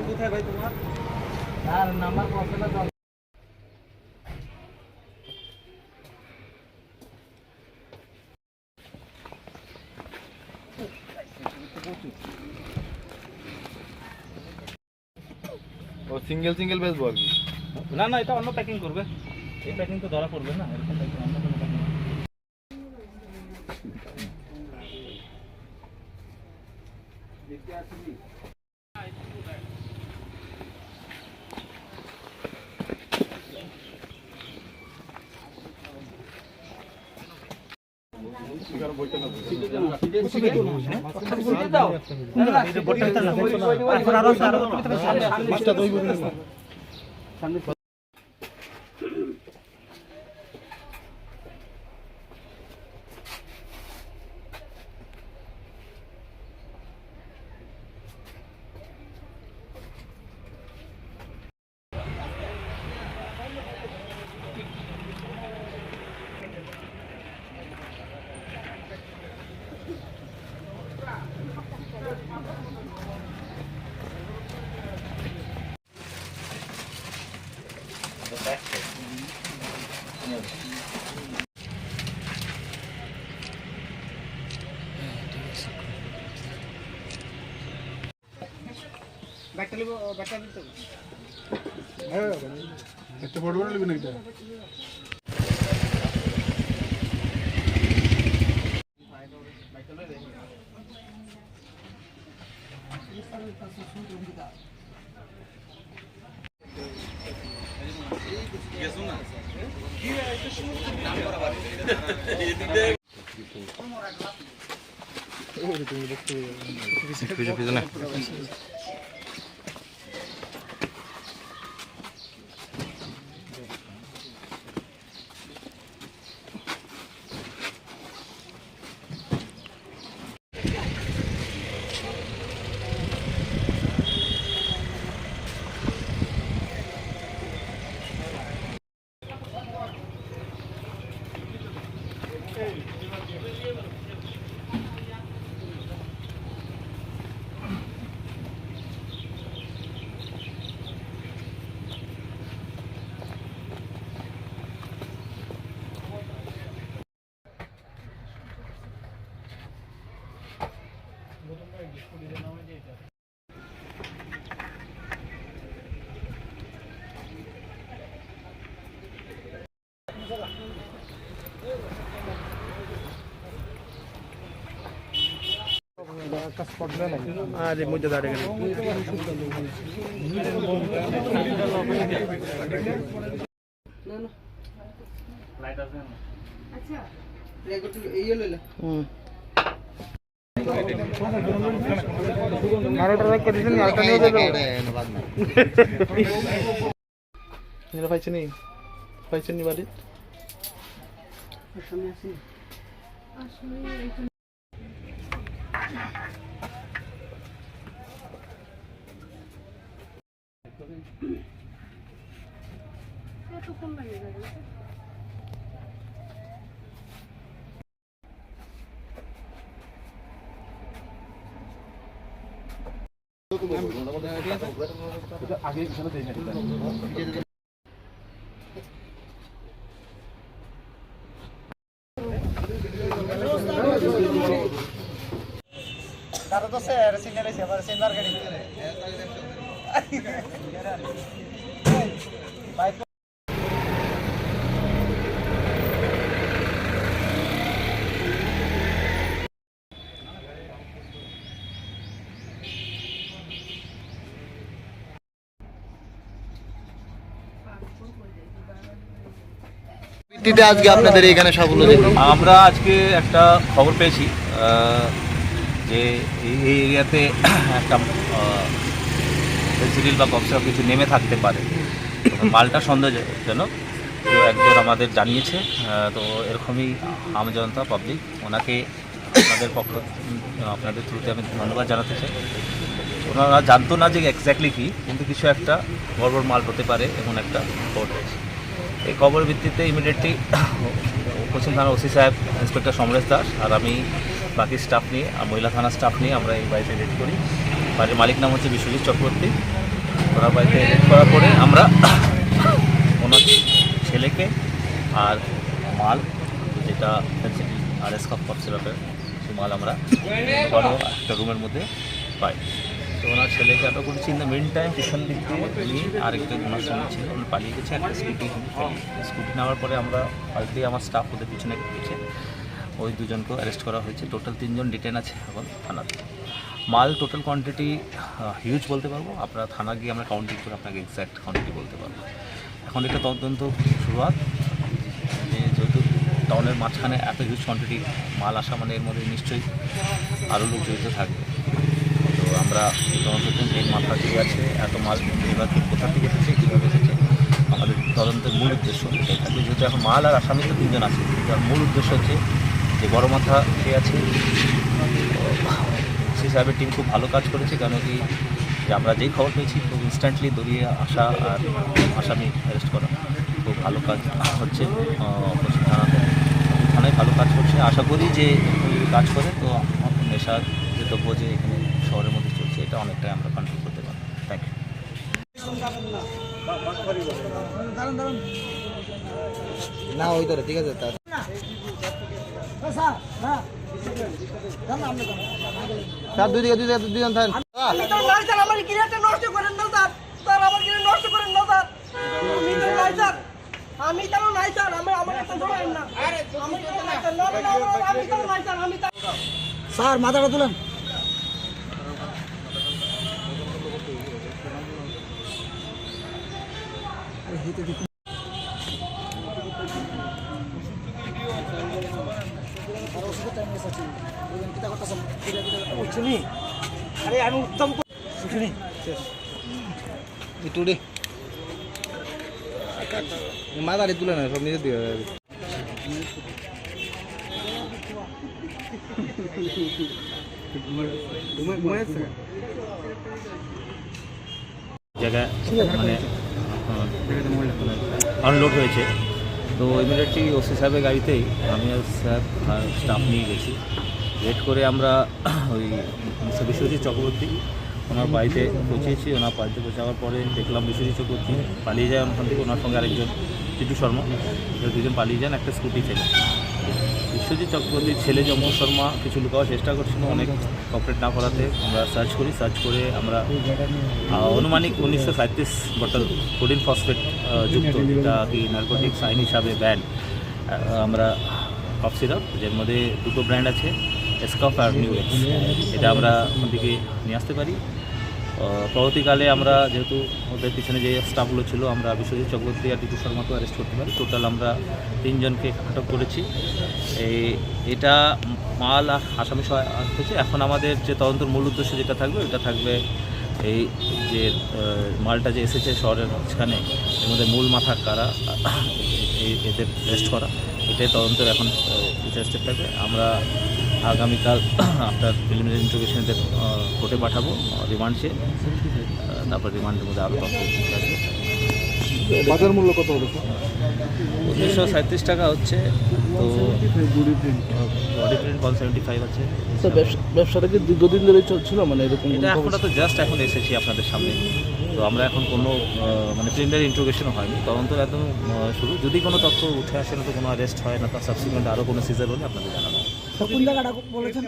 কোথায় ভাই তোমার? আর নাম্বার কতটা দাও? ও সিঙ্গেল সিঙ্গেল বেচবো আর কি? না না, এটা অন্য প্যাকিং করবে। এই প্যাকিং তো ধরা পড়বে না, এরকম প্যাকিং অন্য কোনো প্যাকিং। দেখতে আসবি? একটা ফটো করে নেবেন একটা। পিছনে মধ্যে দাঁড়িয়ে গেল। পাইছেন বাড়ি এতক্ষণ লাগে যাবে। আগে Taruh tuh saya resingnya deh siapa resin marga di sini. Baik. ভিত্তিতে আজকে আপনাদের এখানে সাফল্য দেখুন। আমরা আজকে একটা খবর পেয়েছি যে এই এরিয়াতে একটা সিরিয়াল বা কক্সা কিছু নেমে থাকতে পারে, মালটা সন্দেহজনক। তো একজন আমাদের জানিয়েছে, তো এরকমই আমজনতা পাবলিক ওনাকে আপনাদের থ্রুতে আমি ধন্যবাদ জানাতে চাই। ওনারা জানতো না যে এক্স্যাক্টলি কী, কিন্তু কিছু একটা গড়বড় মাল হতে পারে এমন একটা খবর পেয়েছে। এই খবরের ভিত্তিতে ইমিডিয়েটলি পশ্চিম থানার ওসি সাহেব, ইন্সপেক্টর সমরেশ দাস আর আমি বাকি স্টাফ নিয়ে, মহিলা থানার স্টাফ নিয়ে আমরা এই বাড়িতে রেড করি। বাড়ির মালিক নাম হচ্ছে বিশ্বজিৎ চক্রবর্তী। ওনার বাড়িতে অ্যারেস্ট করার পরে আমরা ওনার ছেলেকে আর মাল যেটা আরএস কাপ সিরাপের সেই মাল আমরা বড় একটা রুমের মধ্যে পাই। তো ওনার ছেলেকে আটক করেছি। ইন দ্য মেন টাইম পিছন দিক দিয়ে উনি আরেকজন ওনার সঙ্গে ছিল, উনি পালিয়ে গেছে একটা স্কুটি নেওয়ার পরে আমরা পাল্টে আমার স্টাফ ওদের পিছনে গেছে, ওই দুজনকেও অ্যারেস্ট করা হয়েছে। টোটাল 3 জন ডিটেন আছে এখন থানাতে। মাল টোটাল কোয়ান্টিটি হিউজ বলতে পারবো, আপনারা থানা গিয়ে আমরা কাউন্টিং করে আপনাকে এক্স্যাক্ট কোয়ান্টিটি বলতে পারবো। এখন এটা তদন্ত শুরুয়াত, যেহেতু টাউনের মাঝখানে এত হিউজ কোয়ান্টিটি মাল আসা মানে এর মধ্যে নিশ্চয়ই আরও লোক জড়িত থাকবে। তো আমরা তদন্তের মেন মাথা দিয়ে আছে এত মাল এবার কোথা থেকে এসেছে, কীভাবে এসেছে, আমাদের তদন্তের মূল উদ্দেশ্য এটাই থাকবে। যেহেতু এখন মাল আর আসামি তো 3 জন আছে, তার মূল উদ্দেশ্য হচ্ছে যে বড় মাথা কে আছে। সি সাহেবের টিম খুব ভালো কাজ করেছে, কেন কি যে আমরা যেই খবর পেয়েছি খুব ইনস্ট্যান্টলি দৌড়িয়ে আসা আর আসামি অ্যারেস্ট করা খুব ভালো কাজ হচ্ছে। পশ্চিম থানায় ভালো কাজ করছে। আশা করি যে কাজ করে তো নেশার যে দ্রব্য যে এখানে শহরের মধ্যে চলছে এটা অনেকটাই আমরা কন্ট্রোল করতে পারি। Thank you. না ওই ধরে ঠিক আছে তার স্যার দুইজন থাকেন। আমি তো নাই স্যার, আমার গিরাটা নষ্ট করেন না স্যার, স্যার আমার গিরা নষ্ট করেন না স্যার, আমি তো নাই স্যার, আমি তো নাই স্যার, আমার একটা ধরেন না, আমি তো নাই স্যার, না আমি তো নাই স্যার, আমি স্যার মাথাটা তুলেন। আরে আমি উত্তম একটু রে মাথাটি তুলে না, সব নিজে দিয়ে জায়গায় মানে আনলোড হয়েছে, তো ইমিডিয়েটলি ওসি সাহেবের গাড়িতেই আমি আর স্যার আর স্টাফ নিয়ে গেছি। রেড করে আমরা ওই বিশ্বজিৎ চক্রবর্তী ওনার বাড়িতে পৌঁছেছি। ওনার বাড়িতে পৌঁছাবার পরে দেখলাম বিশ্বজিৎ চক্রবর্তী পালিয়ে যায় ওখান থেকে, ওনার সঙ্গে আরেকজন টিটু শর্মা, দুজন পালিয়ে যান একটা স্কুটি থেকে। বিশ্বজিৎ চক্রবর্তীর ছেলে যমুন শর্মা কিছু লুকাবার চেষ্টা করছিল, অনেক কপারেট না করাতে আমরা সার্চ করে আমরা আনুমানিক 1937 বটল কোডিন ফসফেট যুক্ত, যেটা কি নার্কোটিক্স আইন হিসাবে ব্যান্ড, আমরা কফ সিরাপ, যার মধ্যে 2টো ব্র্যান্ড আছে, এসকাফ আর নিউ এক্স, এটা আমরা ওখান থেকে নিয়ে আসতে পারি। পরবর্তীকালে আমরা যেহেতু ওদের পিছনে যে স্টাফগুলো ছিল আমরা বিশ্বজিৎ চক্রবর্তী আর টিটু শর্মাকেও অ্যারেস্ট করতে পারি। টোটাল আমরা 3 জনকে আটক করেছি। এটা মাল আর আসামি সহ হচ্ছে। এখন আমাদের যে তদন্তের মূল উদ্দেশ্য যেটা থাকবে এটা থাকবে এই যে মালটা যে এসেছে শহরের মাঝখানে, এর মধ্যে মূল মাথা কারা, এদের অ্যারেস্ট করা, এটাই তদন্তের এখন ফিউচার স্টেপ থাকবে। আমরা আগামীকাল আপনার প্রিলিমিনারি ইন্টারোগেশনদের কোর্টে পাঠাবো রিমান্ড চেয়ে, তারপর রিমান্ডের মধ্যে আরও তথ্য আসবে। বাজার মূল্য কত হবে? 1937 টাকা হচ্ছে। তো বডি প্রিন্ট 175 আছে। তো ব্যবসাটা কি দীর্ঘদিন ধরে চলছিল, মানে এরকম? এটা এখন তো জাস্ট এখন এসেছি আপনাদের সামনে, তো আমরা এখন কোনো মানে প্রিলিমিনারি ইন্টারোগেশনও হয়নি, তদন্ত একদম শুরু। যদি কোনো তথ্য উঠে আসে না, তো কোনো অ্যারেস্ট হয় না, তার সাবসিকুয়েন্ট আরও কোনো সিজার হলে আপনাদের জানানো। কোন জায়গাটা বলেছেন?